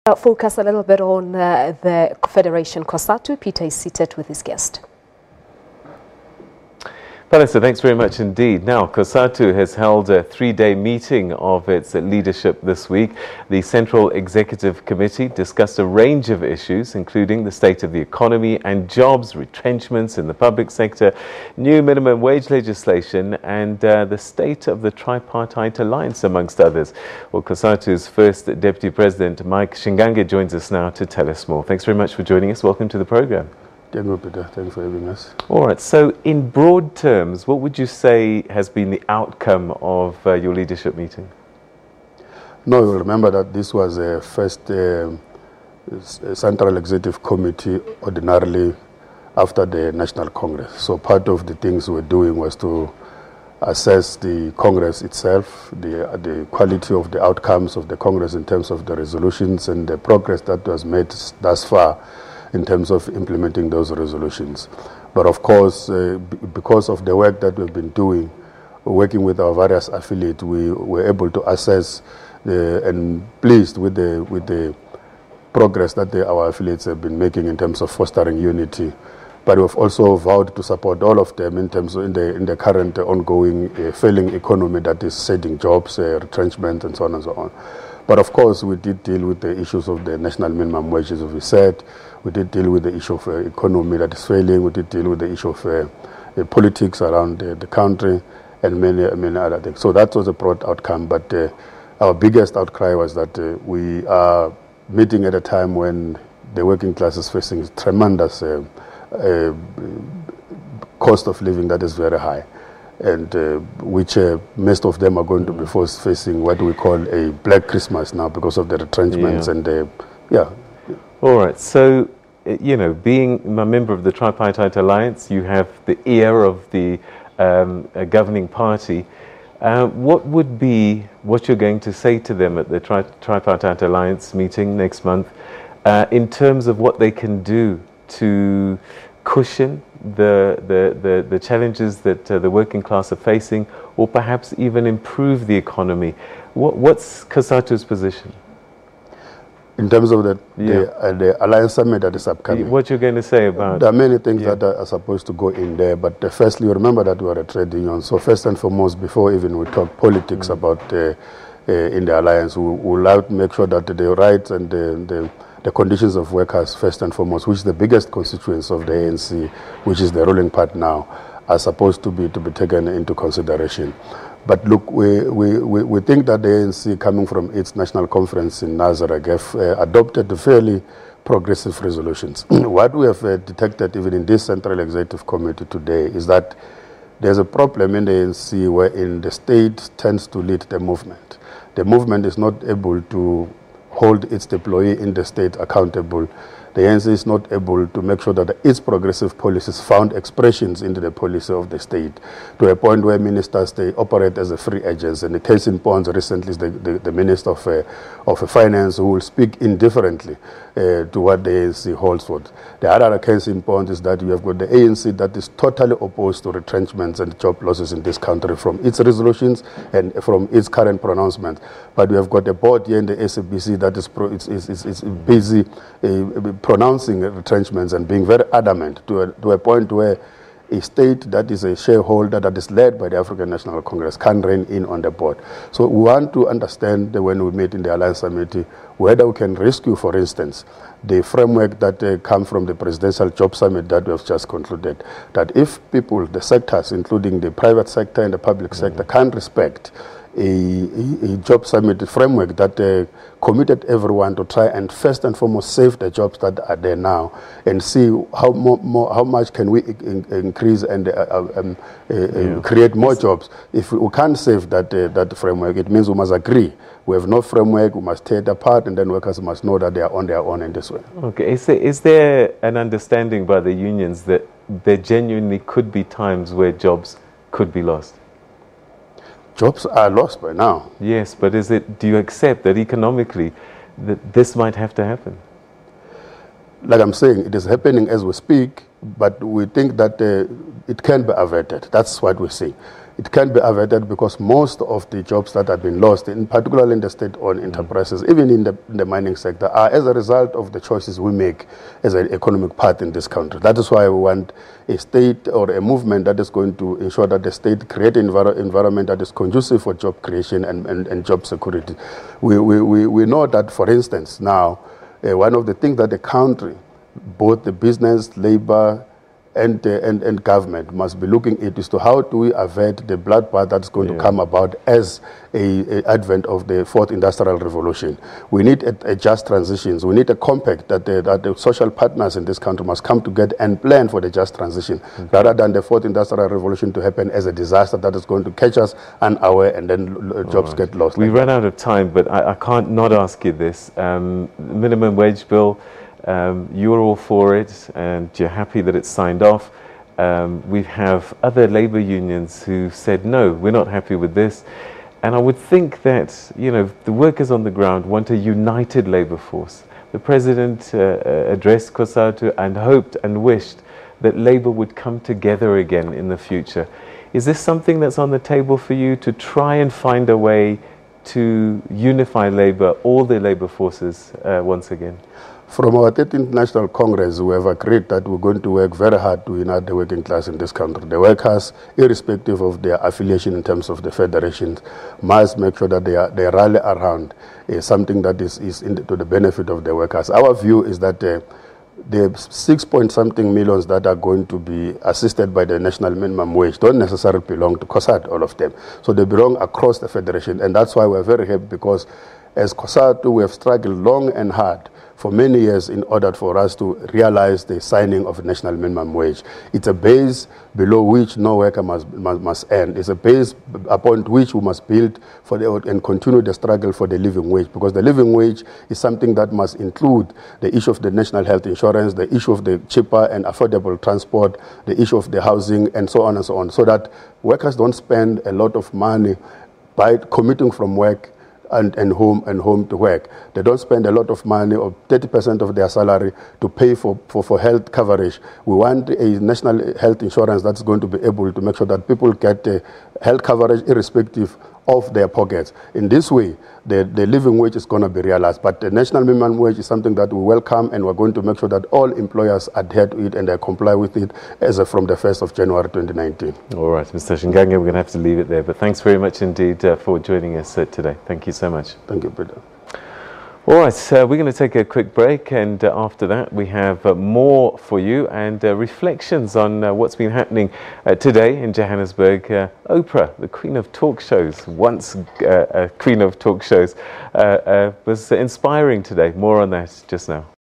Focus a little bit on the Federation Cosatu. Peter is seated with his guest. Vanessa, thanks very much indeed. Now, Cosatu has held a three-day meeting of its leadership this week. The Central Executive Committee discussed a range of issues, including the state of the economy and jobs, retrenchments in the public sector, new minimum wage legislation, and the state of the tripartite alliance, amongst others. Well, Cosatu's first Deputy President, Mike Shingange, joins us now to tell us more. Thanks very much for joining us. Welcome to the program. Thank you, Peter. Thanks for having us. All right. So, in broad terms, what would you say has been the outcome of your leadership meeting? No, you'll remember that this was a first Central Executive Committee ordinarily after the National Congress. So part of the things we're doing was to assess the Congress itself, the quality of the outcomes of the Congress in terms of the resolutions and the progress that was made thus far in terms of implementing those resolutions. But of course, because of the work that we've been doing, working with our various affiliates, we were able to assess and pleased with the progress that our affiliates have been making in terms of fostering unity. But we've also vowed to support all of them in terms of in the current ongoing failing economy that is setting jobs, retrenchment, and so on and so on. But of course, we did deal with the issues of the national minimum wages, as we said. We did deal with the issue of economy that is failing. We did deal with the issue of politics around the country and many other things. So that was a broad outcome. But our biggest outcry was that we are meeting at a time when the working class is facing tremendous cost of living that is very high, and which most of them are going to be facing what we call a Black Christmas now because of the retrenchments and All right. So, you know, being a member of the Tripartite Alliance, you have the ear of the governing party. What would be what you're going to say to them at the Tripartite Alliance meeting next month in terms of what they can do to cushion the challenges that the working class are facing, or perhaps even improve the economy? What's Cosatu's position? In terms of the Alliance Summit that is upcoming. What you're going to say about... There are many things that are supposed to go in there, but firstly, remember that we are a trade union. So first and foremost, before even we talk politics about in the Alliance, we would like to make sure that the rights and the conditions of workers, first and foremost, which is the biggest constituency of the ANC, which is the ruling part now, are supposed to be taken into consideration. But look, we think that the ANC, coming from its national conference in Nazareth, adopted fairly progressive resolutions. What we have detected even in this Central Executive Committee today is that there's a problem in the ANC wherein the state tends to lead the movement. The movement is not able to hold its deployee in the state accountable. The ANC is not able to make sure that its progressive policies found expressions into the policy of the state, to a point where ministers, they operate as a free agents. And the case in point recently is the Minister of Finance, who will speak indifferently to what the ANC holds for. The other case in point is that you have got the ANC that is totally opposed to retrenchments and job losses in this country from its resolutions and from its current pronouncements. But we have got a board here in the SABC that is busy pronouncing retrenchments and being very adamant to a point where a state that is a shareholder that is led by the African National Congress can rein in on the board. So we want to understand that when we meet in the Alliance Committee, whether we can rescue, for instance, the framework that comes from the Presidential Job Summit that we have just concluded, that if people, the sectors, including the private sector and the public sector, can respect a job summit framework that committed everyone to try and first and foremost save the jobs that are there now, and see how much can we increase and create more jobs. If we can't save that framework, it means we must agree. We have no framework, we must tear it apart, and then workers must know that they are on their own in this way. Okay, is there an understanding by the unions that there genuinely could be times where jobs could be lost? Jobs are lost by now. Yes, but do you accept that economically that this might have to happen? Like I'm saying, it is happening as we speak, but we think that it can be averted. That's what we see. it can be averted because most of the jobs that have been lost, in particularly in the state-owned enterprises, even in the mining sector, are as a result of the choices we make as an economic part in this country. That is why we want a state or a movement that is going to ensure that the state create an environment that is conducive for job creation and job security. We know that, for instance, now, one of the things that the country, both the business, labor, and government must be looking at is to how do we avert the bloodbath that's going to come about as a advent of the fourth industrial revolution. We need a just transitions. We need a compact that the social partners in this country must come together and plan for the just transition, rather than the fourth industrial revolution to happen as a disaster that is going to catch us unaware and then jobs get lost. We ran out of time, but I can't not ask you this. Minimum wage bill, you're all for it and you're happy that it's signed off. We have other labour unions who said, no, we're not happy with this. And I would think that, you know, the workers on the ground want a united labour force. The President addressed Cosatu and hoped and wished that labour would come together again in the future. Is this something that's on the table for you, to try and find a way to unify labour, all the labour forces once again? From our 13th National Congress, we have agreed that we're going to work very hard to unite the working class in this country. The workers, irrespective of their affiliation in terms of the federations, must make sure that they rally around something that is to the benefit of the workers. Our view is that the 6-point-something millions that are going to be assisted by the national minimum wage don't necessarily belong to Cosatu, all of them. So they belong across the federation, and that's why we're very happy, because as Cosatu, we have struggled long and hard for many years in order for us to realize the signing of a national minimum wage. It's a base below which no worker must earn. It's a base upon which we must build and continue the struggle for the living wage, because the living wage is something that must include the issue of the national health insurance, the issue of the cheaper and affordable transport, the issue of the housing, and so on, so that workers don't spend a lot of money by commuting from work and home to work. They don't spend a lot of money, or 30% of their salary, to pay for health coverage. We want a national health insurance that's going to be able to make sure that people get health coverage irrespective of their pockets. In this way, the living wage is going to be realized. But the national minimum wage is something that we welcome, and we're going to make sure that all employers adhere to it and they comply with it as from the 1st of January 2019. All right, Mr. Shingange, we're going to have to leave it there. But thanks very much indeed for joining us today. Thank you so much. Thank you, Peter. All right, we're going to take a quick break, and after that we have more for you, and reflections on what's been happening today in Johannesburg. Oprah, the queen of talk shows, once queen of talk shows, was inspiring today. More on that just now.